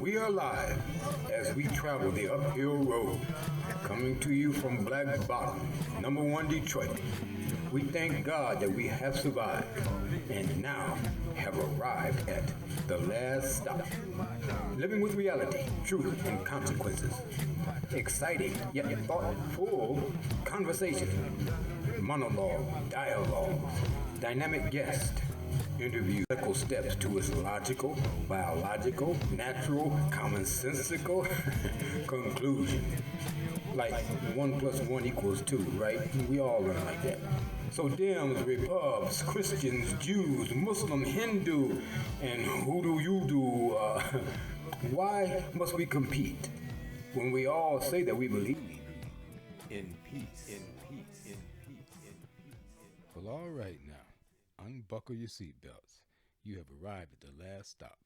We are live as we travel the uphill road, coming to you from Black Bottom, number one Detroit. We thank God that we have survived and now have arrived at the last stop. Living with reality, truth, and consequences. Exciting yet thoughtful conversation. Monologue, dialogue, dynamic guest, interview, medical steps to its logical, biological, natural, commonsensical conclusion. Like 1 plus 1 equals 2, right? We all learn like that. So Dems, Repubs, Christians, Jews, Muslim, Hindu, and who do you do? Why must we compete when we all say that we believe in peace? Well, all right now, unbuckle your seatbelts. You have arrived at the last stop.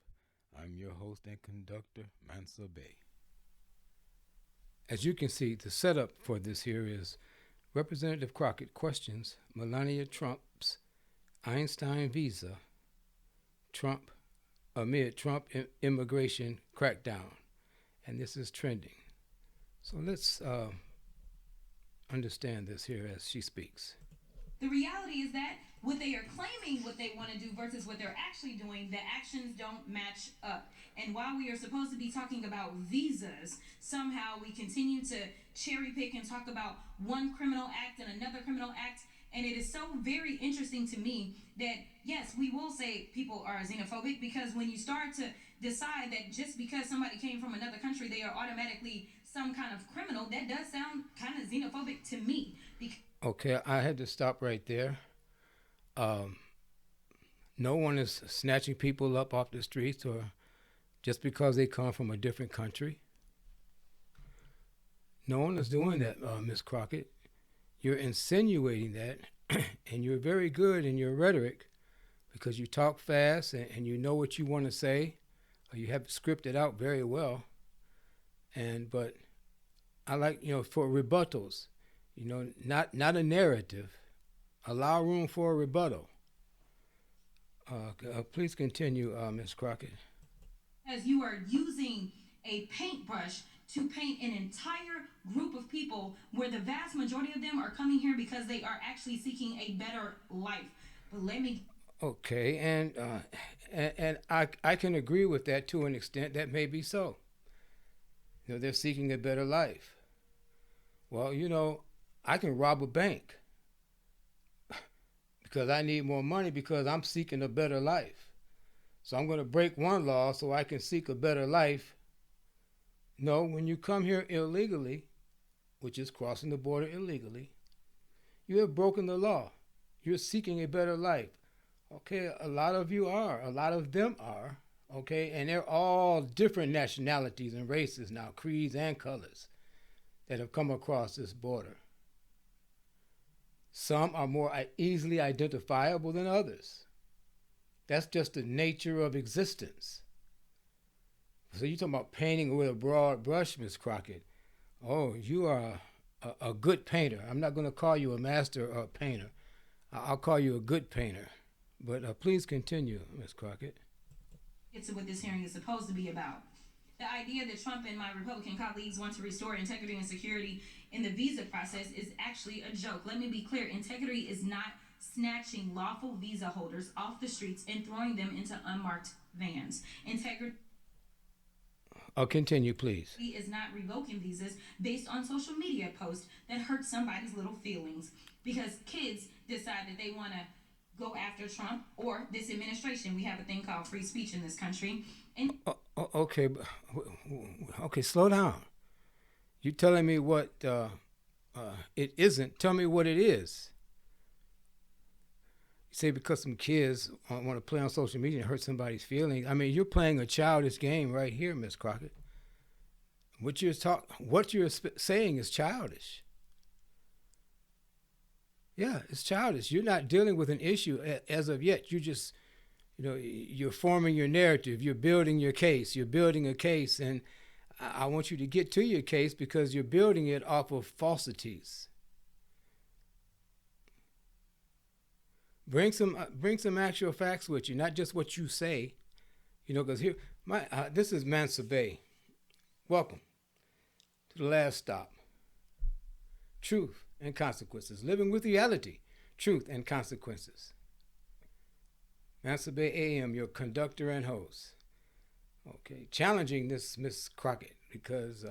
I'm your host and conductor, Mansa Bey. As you can see, the setup for this here is Representative Crocket questions Melania Trump's Einstein visa, Trump amid Trump immigration crackdown. And this is trending. So let's understand this here as she speaks. The reality is that what they are claiming what they want to do versus what they're actually doing, the actions don't match up. And while we are supposed to be talking about visas, somehow we continue to cherry pick and talk about one criminal act and another criminal act. And it is so very interesting to me that, yes, we will say people are xenophobic, because when you start to decide that just because somebody came from another country, they are automatically some kind of criminal, that does sound kind of xenophobic to me. Okay, I had to stop right there. No one is snatching people up off the streets or just because they come from a different country. No one is doing that, Ms. Crockett. You're insinuating that, and you're very good in your rhetoric because you talk fast and you know what you want to say, or you have it scripted out very well. But I like, for rebuttals, not a narrative. Allow room for a rebuttal. Please continue, Ms. Crockett. As you are using a paintbrush to paint an entire group of people where the vast majority of them are coming here because they are actually seeking a better life. But let me... Okay, and I can agree with that to an extent. That may be so. They're seeking a better life. Well, I can rob a bank because I need more money because I'm seeking a better life. So I'm going to break one law so I can seek a better life. No, when you come here illegally, which is crossing the border illegally, you have broken the law. You're seeking a better life. Okay, a lot of you are. A lot of them are. Okay, and they're all different nationalities and races now, creeds and colors, that have come across this border. Some are more easily identifiable than others. That's just the nature of existence. So you're talking about painting with a broad brush, Miss Crockett. Oh, you are a good painter. I'm not going to call you a master painter. I'll call you a good painter. But please continue, Miss Crockett. It's what this hearing is supposed to be about. The idea that Trump and my Republican colleagues want to restore integrity and security in the visa process is actually a joke. Let me be clear. Integrity is not snatching lawful visa holders off the streets and throwing them into unmarked vans. Integrity... I'll continue, please. He is not revoking visas based on social media posts that hurt somebody's little feelings because kids decide that they want to go after Trump or this administration. We have a thing called free speech in this country. And okay, slow down. You're telling me what it isn't. Tell me what it is. You say because some kids want to play on social media and hurt somebody's feelings. I mean, you're playing a childish game right here, Miss Crockett. What you're saying is childish. Yeah, it's childish. You're not dealing with an issue as of yet. You just, you're forming your narrative. You're building your case. You're building a case, and I want you to get to your case because you're building it off of falsities. Bring some actual facts with you, not just what you say. Because here, this is Mansa Bay. Welcome to the last stop. Truth and consequences. Living with reality. Truth and consequences. Mansa Bay AM, your conductor and host. Okay, challenging this Miss Crocket because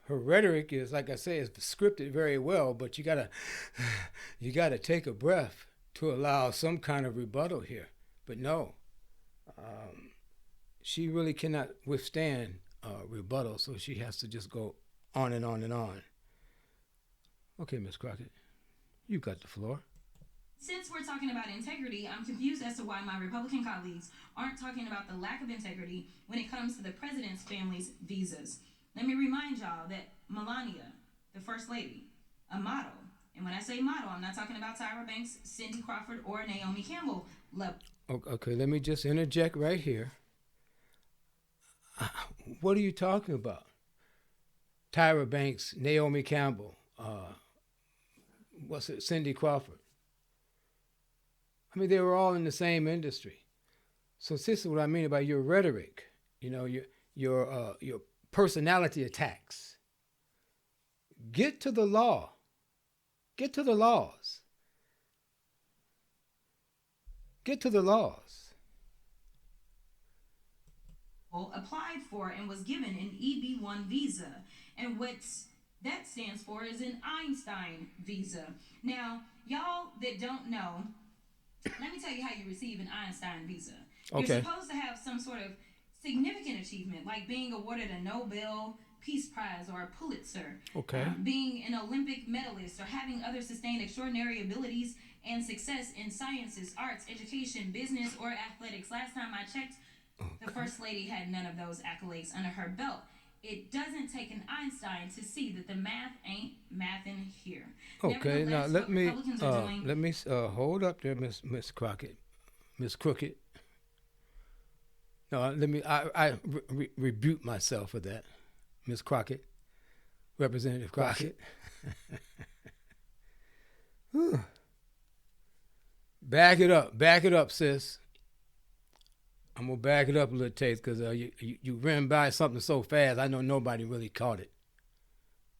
her rhetoric is, like I say, is scripted very well, but you gotta take a breath to allow some kind of rebuttal here. But no, she really cannot withstand rebuttal, so she has to just go on and on and on. Okay, Miss Crocket, you got the floor. Since we're talking about integrity, I'm confused as to why my Republican colleagues aren't talking about the lack of integrity when it comes to the president's family's visas. Let me remind y'all that Melania, the First Lady, a model, and when I say model, I'm not talking about Tyra Banks, Cindy Crawford, or Naomi Campbell level. Okay, let me just interject right here. What are you talking about? Tyra Banks, Naomi Campbell, Cindy Crawford. I mean, they were all in the same industry. So this is what I mean about your rhetoric. Your personality attacks. Get to the law. Get to the laws. Get to the laws. Applied for and was given an EB-1 visa, and what that stands for is an Einstein visa. Now, y'all that don't know, let me tell you how you receive an Einstein visa. Okay. You're supposed to have some sort of significant achievement, like being awarded a Nobel Peace Prize or a Pulitzer. Okay. Being an Olympic medalist or having other sustained extraordinary abilities and success in sciences, arts, education, business, or athletics. Last time I checked, the First Lady had none of those accolades under her belt. It doesn't take an Einstein to see that the math ain't mathin' here. Okay, now let me hold up there, Miss Crocket, Miss Crooked. No, let me. I rebuke myself for that, Miss Crocket, Representative Crocket. Back it up, sis. I'm gonna back it up a little, Taste, because you ran by something so fast. I know nobody really caught it,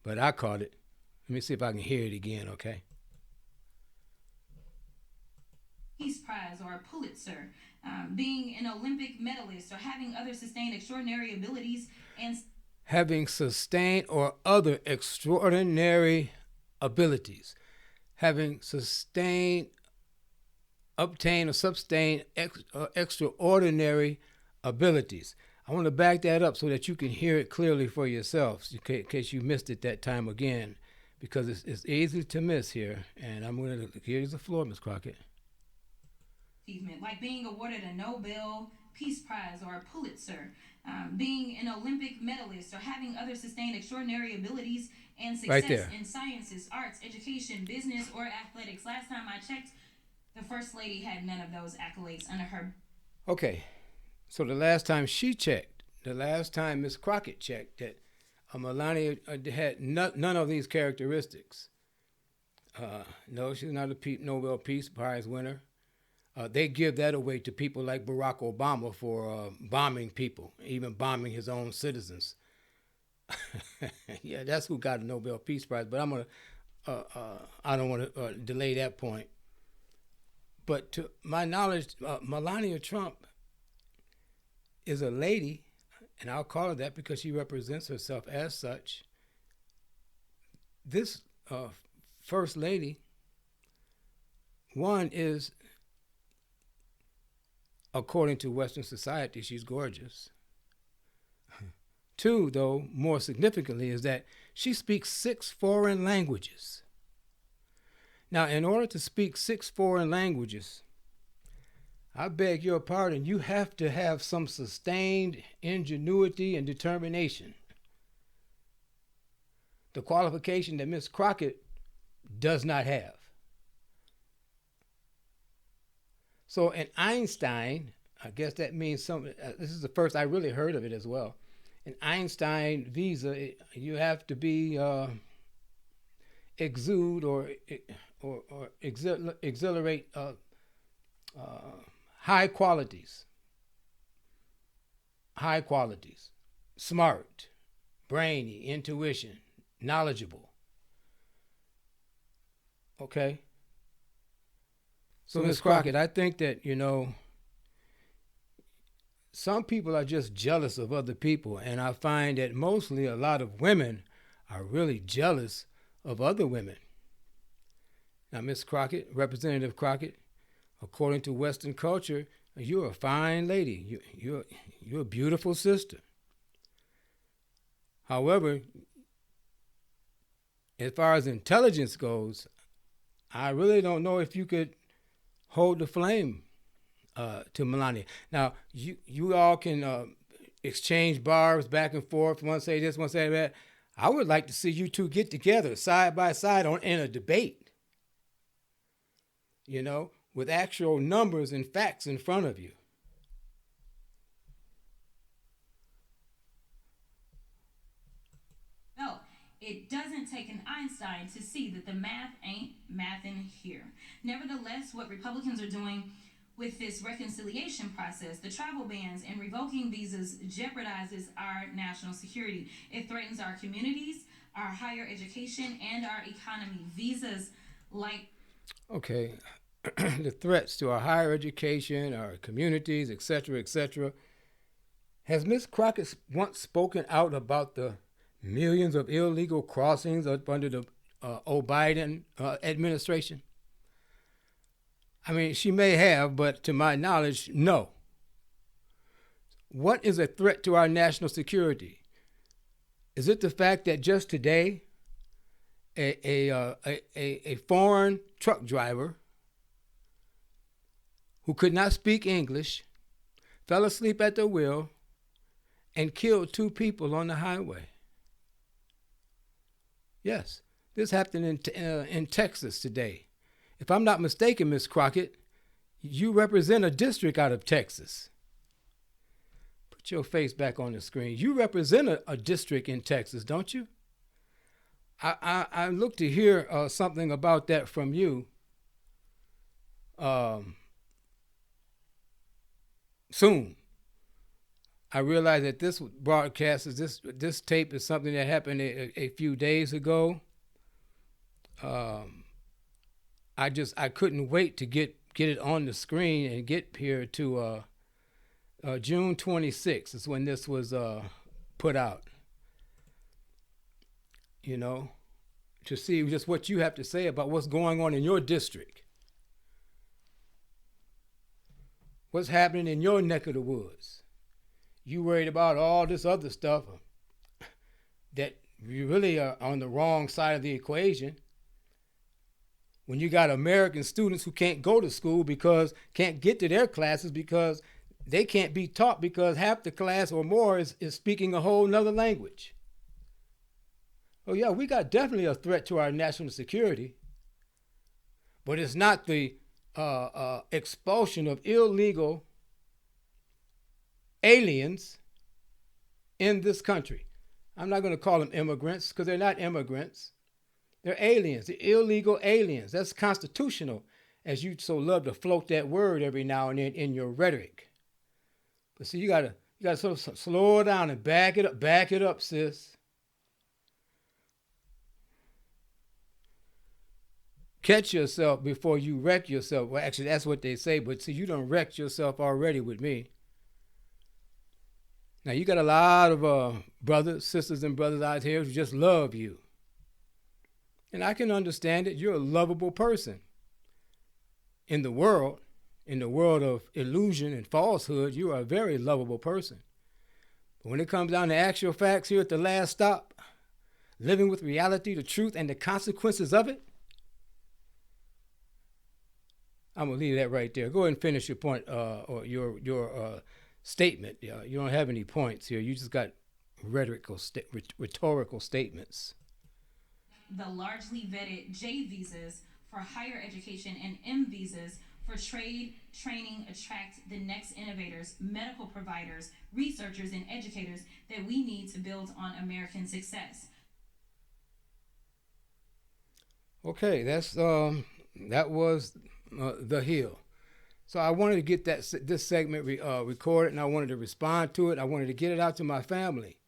but I caught it. Let me see if I can hear it again. Okay. Peace Prize or a Pulitzer, being an Olympic medalist or having other sustained extraordinary abilities and having sustained or other extraordinary abilities, having sustained, obtain or sustain extraordinary abilities. I want to back that up so that you can hear it clearly for yourselves, in case you missed it that time again, because it's easy to miss here. And I'm going to, here's the floor, Ms. Crockett. Achievement, like being awarded a Nobel Peace Prize or a Pulitzer, being an Olympic medalist or having other sustained extraordinary abilities and success in sciences, arts, education, business, or athletics. Last time I checked, the First Lady had none of those accolades under her. Okay, so the last time she checked, the last time Miss Crockett checked, that Melania had none of these characteristics. No, she's not a Nobel Peace Prize winner. They give that away to people like Barack Obama for bombing people, even bombing his own citizens. Yeah, that's who got a Nobel Peace Prize. But I don't want to delay that point. But to my knowledge, Melania Trump is a lady, and I'll call her that because she represents herself as such. This First Lady, one is, according to Western society, she's gorgeous. Two, though, more significantly, is that she speaks 6 foreign languages. Now, in order to speak 6 foreign languages, I beg your pardon, you have to have some sustained ingenuity and determination. The qualification that Miss Crockett does not have. So an Einstein, I guess that means something. This is the first I really heard of it as well. An Einstein visa, you have to be exude or exhilarate high qualities. high qualities: smart, brainy, intuition, knowledgeable. Okay? So, Ms. Crockett, I think that, some people are just jealous of other people, and I find that mostly a lot of women are really jealous of other women. Now, Miss Crockett, Representative Crockett, according to Western culture, you're a fine lady. You're a beautiful sister. However, as far as intelligence goes, I really don't know if you could hold the flame to Melania. Now, you all can exchange barbs back and forth. One say this, one say that. I would like to see you two get together side by side in a debate, with actual numbers and facts in front of you. No, it doesn't take an Einstein to see that the math ain't mathin' here. Nevertheless, what Republicans are doing with this reconciliation process, the travel bans and revoking visas, jeopardizes our national security. It threatens our communities, our higher education, and our economy. Visas like... Okay, the threats to our higher education, our communities, etc. Has Ms. Crockett once spoken out about the millions of illegal crossings up under the Biden administration? I mean, she may have, but to my knowledge, no. What is a threat to our national security? Is it the fact that just today, a foreign truck driver who could not speak English fell asleep at the wheel and killed 2 people on the highway? Yes, this happened in Texas today. If I'm not mistaken, Ms. Crockett, you represent a district out of Texas. Put your face back on the screen. You represent a district in Texas, don't you? I look to hear something about that from you soon. I realize that this broadcast is this tape is something that happened a few days ago. I couldn't wait to get it on the screen and get here to June 26th is when this was put out. To see just what you have to say about what's going on in your district. What's happening in your neck of the woods. You worried about all this other stuff that you really are on the wrong side of the equation. When you got American students who can't go to school because can't get to their classes because they can't be taught because half the class or more is speaking a whole nother language. Oh yeah, we got definitely a threat to our national security, but it's not the expulsion of illegal aliens in this country. I'm not going to call them immigrants because they're not immigrants. They're aliens, they're illegal aliens. That's constitutional, as you so love to float that word every now and then in your rhetoric. But see, you gotta sort of slow it down and back it up, sis. Catch yourself before you wreck yourself. Well, actually, that's what they say, but see, you done wrecked yourself already with me. Now, you got a lot of brothers, sisters, and brothers out here who just love you. And I can understand it. You're a lovable person. In the world of illusion and falsehood, you are a very lovable person. But when it comes down to actual facts here at the last stop, living with reality, the truth, and the consequences of it, I'm going to leave that right there. Go ahead and finish your point or your statement. You don't have any points here. You just got rhetorical statements. The largely vetted J visas for higher education and M visas for trade, training, attract the next innovators, medical providers, researchers, and educators that we need to build on American success. Okay, that was The Hill. So I wanted to get this segment recorded, and I wanted to respond to it. I wanted to get it out to my family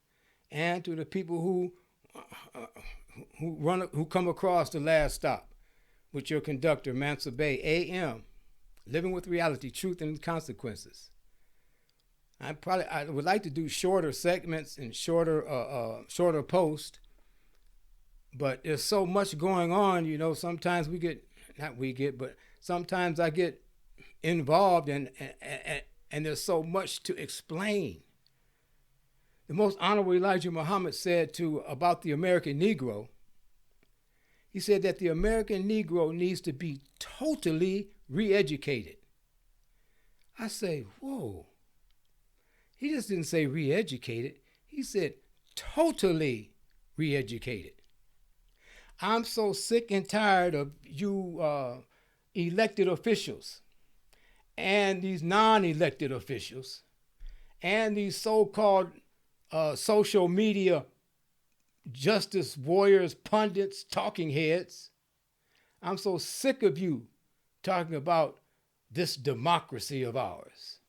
and to the people who come across the last stop with your conductor, Mansa Bay, AM, living with reality, truth, and consequences. I would like to do shorter segments and shorter posts, but there's so much going on. Sometimes sometimes I get involved and there's so much to explain. The most honorable Elijah Muhammad said about the American Negro, he said that the American Negro needs to be totally re-educated. I say, whoa. He just didn't say re-educated. He said totally re-educated. I'm so sick and tired of you elected officials and these non-elected officials and these so-called social media justice warriors, pundits, talking heads. I'm so sick of you talking about this democracy of ours,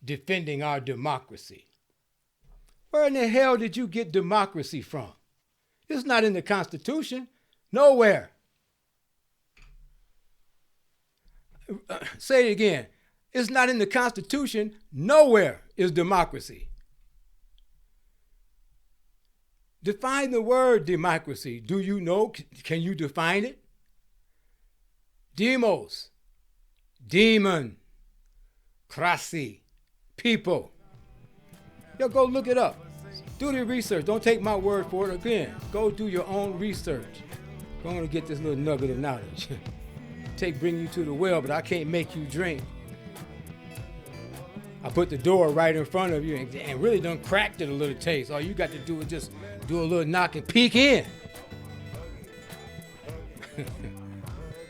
defending our democracy. Where in the hell did you get democracy from? It's not in the Constitution. Nowhere. Say it again. It's not in the Constitution. Nowhere is democracy. Define the word democracy. Do you know? Can you define it? Demos, demon, krasi, people. Yo, go look it up. Do the research. Don't take my word for it. Again, go do your own research. I'm going to get this little nugget of knowledge. Bring you to the well, but I can't make you drink. I put the door right in front of you and really done cracked it a little taste. All you got to do is just do a little knock and peek in.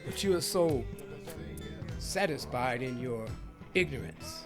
But you are so satisfied in your ignorance.